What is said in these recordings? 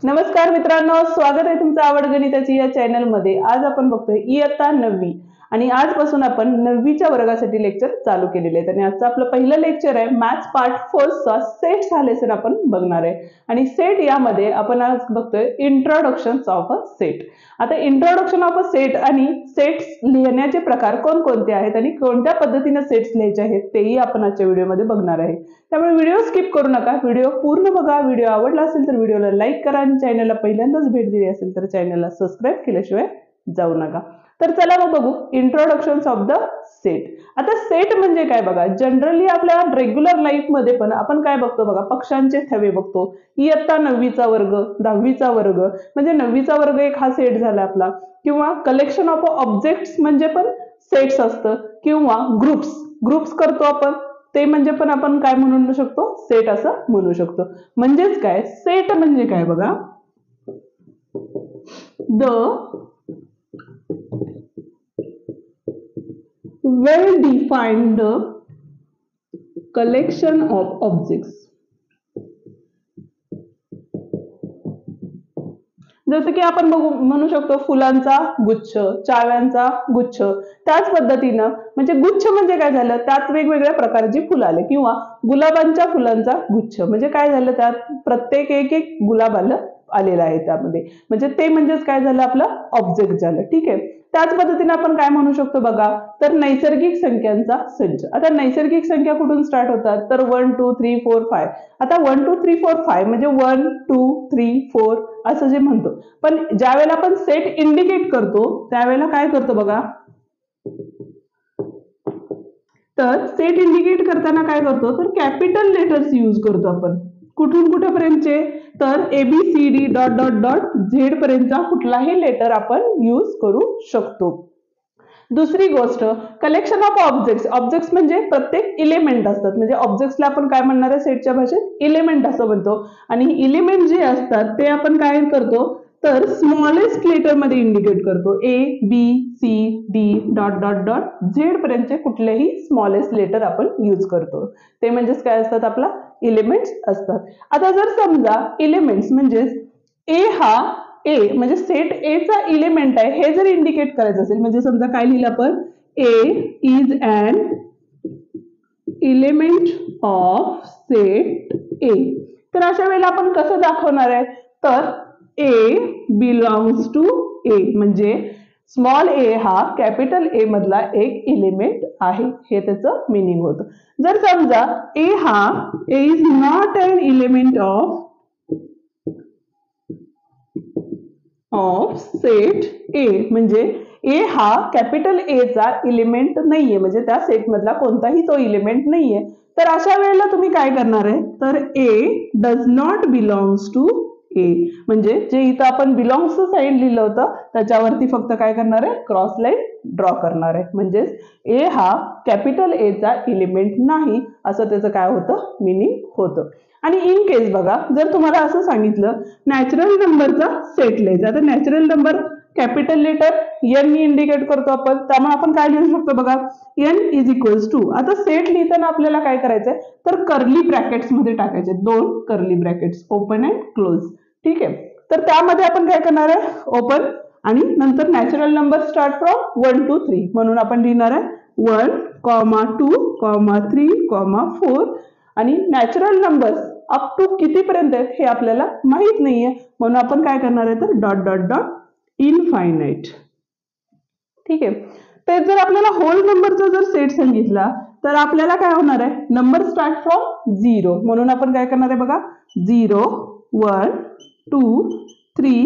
नमस्कार मित्रांनो, स्वागत आहे तुमचं आवड गणिताची या चॅनल मध्ये। आज आपण बघतोय इयत्ता 9वी आणि आजपासून आपण 9वीच्या वर्गासाठी लेक्चर चालू केलेले आहेत आणि आजचं आपलं पहिलं लेक्चर आहे मॅथ्स पार्ट 4 चा सेट्स हा लेसन आपण बघणार आहे। आणि सेट यामध्ये आपण आज बघतोय इंट्रोडक्शन्स ऑफ अ सेट। आता इंट्रोडक्शन ऑफ अ सेट आणि सेट्स लिहिण्याचे प्रकार कोणकोणते आहेत आणि कोणत्या पद्धतीने सेट्स लिहायचे आहेत तेही आपण आजच्या व्हिडिओमध्ये बघणार आहे। त्यामुळे व्हिडिओ स्किप करू नका, व्हिडिओ पूर्ण बघा। व्हिडिओ आवडला असेल तर व्हिडिओला लाईक करा आणि चॅनलला पहिल्यांदाच भेट दिली असेल तर चॅनलला सबस्क्राइब केल्याशिवाय जाऊ नका। तर चला मग बघू इंट्रोडक्शन्स ऑफ द सेट। आता सेट म्हणजे काय बघा, जनरली आपल्या रेग्युलर लाईफ मध्ये पण आपण काय बघतो बघा, पक्षांचे थवे बघतो। इयत्ता 9वीचा वर्ग, 10वीचा वर्ग, म्हणजे 9वीचा वर्ग एक हा सेट झाला आपला। किंवा कलेक्शन ऑफ ऑब्जेक्ट्स म्हणजे पण सेट्स असतं, किंवा ग्रुप्स करतो आपण, ते म्हणजे पण आपण काय म्हणू शकतो, सेट असं म्हणू शकतो। म्हणजेच काय, सेट म्हणजे काय बघा, the well defined collection of objects। जसं की आपण म्हणू शकतो फुलांचा गुच्छ, चाव्यांचा गुच्छ। त्याच पद्धतीनं म्हणजे गुच्छ म्हणजे काय झालं, त्यात वेगवेगळ्या प्रकारची फुलं आले, किंवा गुलाबांच्या फुलांचा गुच्छ म्हणजे काय झालं, त्यात प्रत्येक एक गुलाब आलेला आहे त्यामध्ये, म्हणजे ते म्हणजेच काय झालं, आपलं ऑब्जेक्ट झालं। ठीक आहे। त्याच पद्धतीने आपण काय म्हणू शकतो बघा, तर नैसर्गिक संख्यांचा संच। आता नैसर्गिक संख्या कुठून स्टार्ट होतात, तर 1 2 3 4 5। आता 1 2 3 4 5 म्हणजे 1 2 3 4 असं जे म्हणतो, पण ज्या वेळेला आपण सेट इंडिकेट करतो त्यावेळेला काय करतो बघा, तर सेट इंडिकेट करताना काय करतो, तर कॅपिटल लेटर्स यूज करतो आपण। कुठून कुठेपर्यंतचे, तर ABCD dot dot dot Z पर्यंतचा कुठलाही लेटर आपण यूज करू शकतो। दुसरी गोष्ट, कलेक्शन ऑफ ऑब्जेक्ट्स म्हणजे प्रत्येक इलेमेंट असतात, म्हणजे ऑब्जेक्ट्सला आपण काय म्हणणार आहे सेटच्या भाषेत, इलेमेंट असं म्हणतो। आणि इलेमेंट जे असतात ते आपण काय करतो, तर स्मॉलेस्ट लेटर मध्ये इंडिकेट करतो। ABCD dot dot dot Z पर्यंतचे कुठलेही स्मॉलेस्ट लेटर आपण यूज करतो, ते म्हणजेच काय असतात, आपला इलेमेंट्स असतात। आता जर समजा इलेमेंट्स म्हणजे ए म्हणजे सेट ए चा इलेमेंट आहे हे जर इंडिकेट करायचं असेल, म्हणजे समजा काय लिहिलं आपण, A is an element of set A, तर अशा वेळेला आपण कसं दाखवणार आहे, तर ए बिलॉंग्स टू ए, म्हणजे स्मॉल ए हा कॅपिटल ए मधला एक इलेमेंट आहे, हे त्याचं मीनिंग होतं। जर समजा A is not an element of set A, म्हणजे ए हा कॅपिटल ए चा इलिमेंट नाहीये, म्हणजे त्या सेट मधला कोणताही तो इलिमेंट नाहीये, तर अशा वेळेला तुम्ही काय करणार आहे, तर ए डज नॉट बिलॉंग्स टू ए, म्हणजे जे इथं आपण बिलॉंग्स टू साइन लिहिलं होतं त्याच्यावरती फक्त काय करणार आहे, क्रॉस लाईन ड्रॉ करणार आहे। म्हणजे ए हा कॅपिटल ए चा इलिमेंट नाही असं त्याचं काय होतं, मीनिंग होतं। आणि इन केस बघा, जर तुम्हाला असं सांगितलं नॅचरल नंबरचा सेट लिहायचा, तर natural number capital letter N नी इंडिकेट करतो आपण, त्यामुळे आपण काय लिहू शकतो बघा, एन इज इक्वल्स टू, आता सेट लिहिताना आपल्याला काय करायचंय, तर कर्ली ब्रॅकेट्स मध्ये टाकायचे, 2 curly brackets open and close. ठीक आहे। तर त्यामध्ये आपण काय करणार आहे, ओपन आणि नंतर natural number start from 1 to 3, म्हणून आपण लिहिणार आहे 1, 2, 3, 4 आणि नॅचरल नंबर अप टू किती पर्यंत आहेत हे आपल्याला माहित नाहीये, म्हणून आपण काय करणार आहे, तर डॉट डॉट डॉट इनफायनाइट। ठीक आहे। तर जर आपल्याला होल नंबरचा जर सेट सांगितला तर आपल्याला काय होणार आहे, नंबर स्टार्ट फ्रॉम 0, म्हणून आपण काय करणार आहे बघा, 0 1 2 3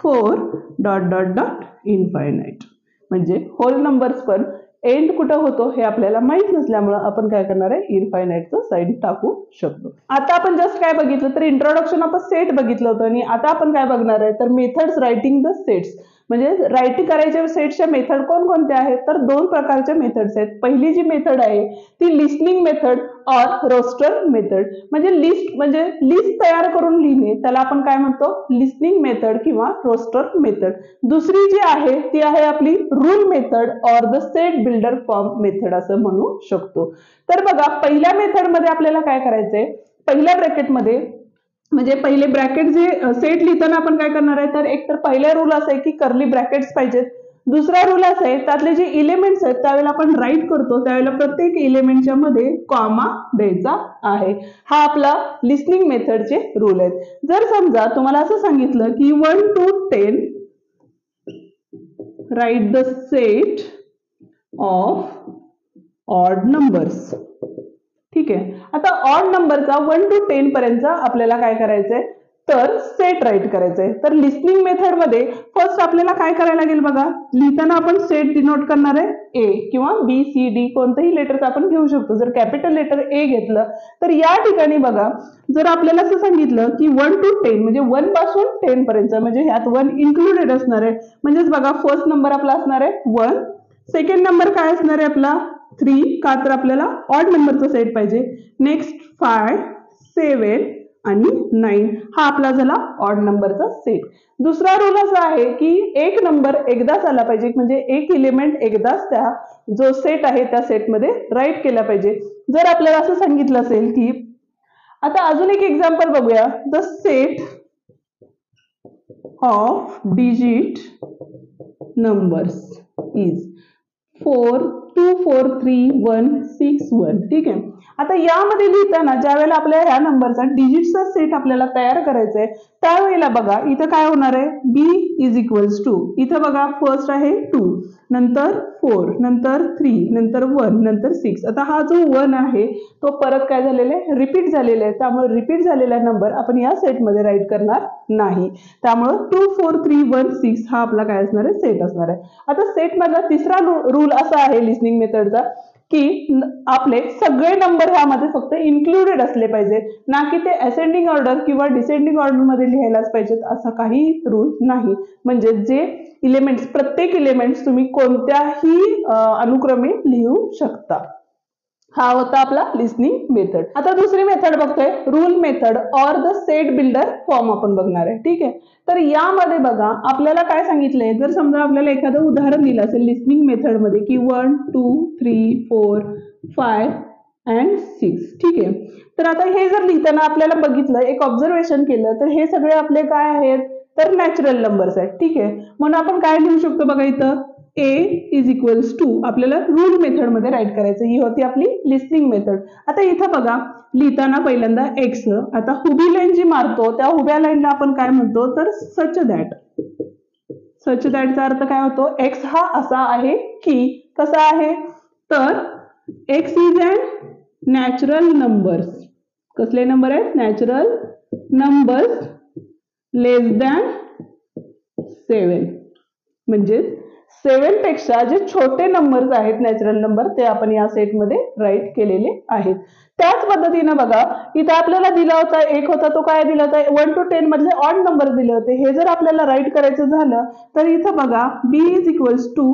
4 डॉट डॉट डॉट इनफायनाइट। म्हणजे होल नंबर्स पण एंड कुठं होतो हे आपल्याला माहित नसल्यामुळे आपण काय करणार आहे, इनफायनाइटचं साईड टाकू शकतो। आता आपण जस्ट काय बघितलं, तर इंट्रोडक्शन ऑफ अ सेट बघितलं होतं आणि आता आपण काय बघणार आहे, तर मेथड्स रायटिंग द सेट्स, म्हणजे रायटिंग करायच्या सेट्सच्या मेथड कोणकोणत्या आहेत, तर 2 प्रकारच्या मेथड्स आहेत। पहिली जी मेथड आहे ती लिस्निंग मेथड और रोस्टर मेथड, म्हणजे लिस्ट तयार करून लिहिणे त्याला आपण काय म्हणतो, लिस्निंग मेथड किंवा रोस्टर मेथड। दुसरी जी आहे ती आहे आपली रूल मेथड और the set builder form method असं म्हणू शकतो। तर बघा, पहिल्या मेथड मध्ये आपल्याला काय करायचंय, पहिल्या ब्रॅकेट मध्ये म्हणजे पहिले ब्रॅकेट जे सेट लिहिताना आपण काय करणार आहे, तर एक तर पहिला रूल असा आहे की कर्ली ब्रॅकेट्स पाहिजेत. दुसरा रूल असा आहे त्यातले जे इलिमेंट्स आहेत त्यावेळेला आपण राईट करतो त्यावेळेला प्रत्येक इलिमेंटच्या मध्ये कॉमा द्यायचा आहे. हा आपला लिस्निंग मेथडचे रूल आहेत. जर समजा तुम्हाला असं सांगितलं की 1 to 10 write the set of odd numbers. ठीक आहे, आता ऑड नंबरचा 1 to 10 पर्यंत आपल्याला काय करायचंय, तर सेट राईट करायचंय. तर लिस्निंग मेथड मध्ये फर्स्ट आपल्याला काय करायला लागेल बघा, लिहिताना आपण सेट डिनोट करणार आहे ए किंवा बी सी डी कोणतेही लेटर आपण घेऊ शकतो. जर कॅपिटल लेटर ए घेतलं तर या ठिकाणी बघा, जर आपल्याला असं सांगितलं की 1 to 10 म्हणजे 1 पासून 10 पर्यंत, म्हणजे ह्यात 1 इन्क्लुडेड असणार आहे. म्हणजेच बघा फर्स्ट नंबर आपला असणार आहे 1, सेकंड नंबर काय असणार आहे आपला 3, का तर आपल्याला ऑड नंबरचा सेट पाहिजे. नेक्स्ट 5, 7 आणि 9 हा आपला झाला ऑड नंबरचा सेट. दुसरा रूल असा आहे की एक नंबर एकदाच आला पाहिजे, म्हणजे एक इलिमेंट एकदाच त्या जो सेट आहे त्या सेटमध्ये राईट केला पाहिजे. जर आपल्याला असं सांगितलं असेल की, आता अजून एक एक्झाम्पल बघूया, the set of digit numbers is 4, 2, 4, 3, 1, 6, 1. ठीक आहे, आता यामध्ये लिहिताना ज्या वेळेला आपल्याला ह्या नंबरचा डिजिटचा सेट आपल्याला तयार करायचा आहे त्यावेळेला बघा इथं काय होणार आहे, बी इज इक्वल्स टू, इथं बघा फर्स्ट आहे 2, नंतर 4, नंतर 3, नंतर 1, नंतर 6. आता हा जो 1 आहे तो परत काय झालेला आहे, रिपीट झालेला आहे. त्यामुळे रिपीट झालेला नंबर आपण या सेटमध्ये राईट करणार नाही. त्यामुळे 2, 4, 3, 1, 6 हा आपला काय असणार आहे, सेट असणार आहे. आता सेट मधला तिसरा रूल असा आहे लिस्निंग मेथडचा की आपले सगळे नंबर ह्यामध्ये फक्त इन्क्लुडेड असले पाहिजे, ना की ते असेंडिंग ऑर्डर किंवा डिसेंडिंग ऑर्डर मध्ये लिहायलाच पाहिजेत असा काही रूल नाही. म्हणजे जे इलिमेंट्स, प्रत्येक इलिमेंट्स तुम्ही कोणत्याही अनुक्रमे लिहू शकता. हा होता आपला लिस्निंग मेथड. आता दुसरी मेथड बघतोय rule method or the set builder form आपण बघणार आहे. ठीक आहे, तर यामध्ये बघा आपल्याला काय सांगितलंय, जर समजा आपल्याला एखादं उदाहरण दिलं असेल लिस्निंग मेथड मध्ये की 1, 2, 3, 4, 5 and 6. ठीक आहे, तर आता हे जर लिहिताना आपल्याला बघितलं, एक ऑब्झर्वेशन केलं तर हे सगळे आपले काय आहेत, तर नॅचरल नंबर्स आहेत. ठीक आहे, म्हणून आपण काय लिहू शकतो बघा, इथं a इज इक्वल्स टू आपल्याला रूल मेथड मध्ये राईट करायचं. ही होती आपली लिस्निंग मेथड. आता इथं बघा लिहिताना पहिल्यांदा एक्स, आता उभी लाईन जी मारतो त्या उभ्या लाईनला आपण काय म्हणतो, तर सच दॅट. सच दॅटचा अर्थ काय होतो, एक्स हा असा आहे की, कसा आहे, तर x is and natural numbers. कसले नंबर आहेत, नॅचरल नंबर्स लेस दॅन 7. म्हणजे 7 पेक्षा जे छोटे नंबर्स आहेत नॅचरल नंबर ते आपण या सेटमध्ये राईट केलेले आहेत. त्याच पद्धतीने बघा इथं आपल्याला दिला होता एक होता, तो काय दिला होता, 1 to 10 मधले ऑड नंबर दिले होते. हे जर आपल्याला राईट करायचं झालं तर इथं बघा B is equals to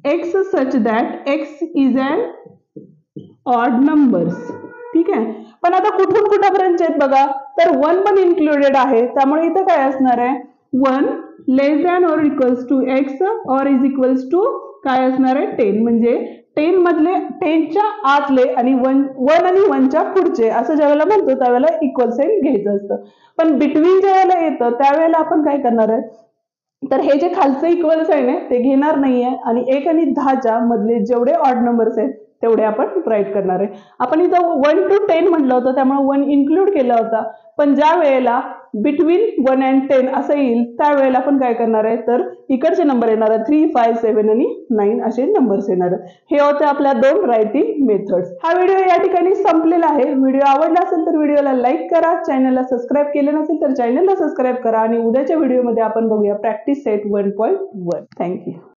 X such that X is and odd numbers. ठीक आहे, पण आता कुठून कुठपर्यंत आहेत बघा, तर 1 पण इन्क्लुडेड आहे. त्यामुळे इथं काय असणार आहे, 1 less than or equals to X or is equals to काय असणार आहे, 10. म्हणजे 10 मधले 10च्या आतले आणि 1 आणि 1च्या पुढचे असं ज्यावेळेला म्हणतो त्यावेळेला इक्वल साईन घ्यायचं असतं. पण बिटवीन ज्यावेळेला येतं त्यावेळेला आपण काय करणार आहे, तर हे जे खालचं इक्वल साईन आहे ते घेणार नाहीये आणि 1 आणि 10च्या मधले जेवढे ऑड नंबर्स आहेत तेवढे आपण राईट करणार आहे. आपण इथं 1 to 10 म्हटलं होतं त्यामुळे 1 इन्क्लूड केला होता, पण ज्या वेळेला बिटवीन 1 and 10 असं येईल त्यावेळेला आपण काय करणार आहे, तर इकडचे नंबर येणार आहे 3, 5, 7 आणि 9 असे नंबर्स येणार आहेत. हे होते आपल्या 2 रायटिंग मेथड्स. हा व्हिडिओ या ठिकाणी संपलेला आहे. व्हिडिओ आवडला असेल तर व्हिडिओला लाईक करा, चॅनलला सबस्क्राईब केलं नसेल तर चॅनलला सबस्क्राईब करा आणि उद्याच्या व्हिडिओमध्ये आपण बघूया प्रॅक्टिस सेट 1.1. थँक्यू.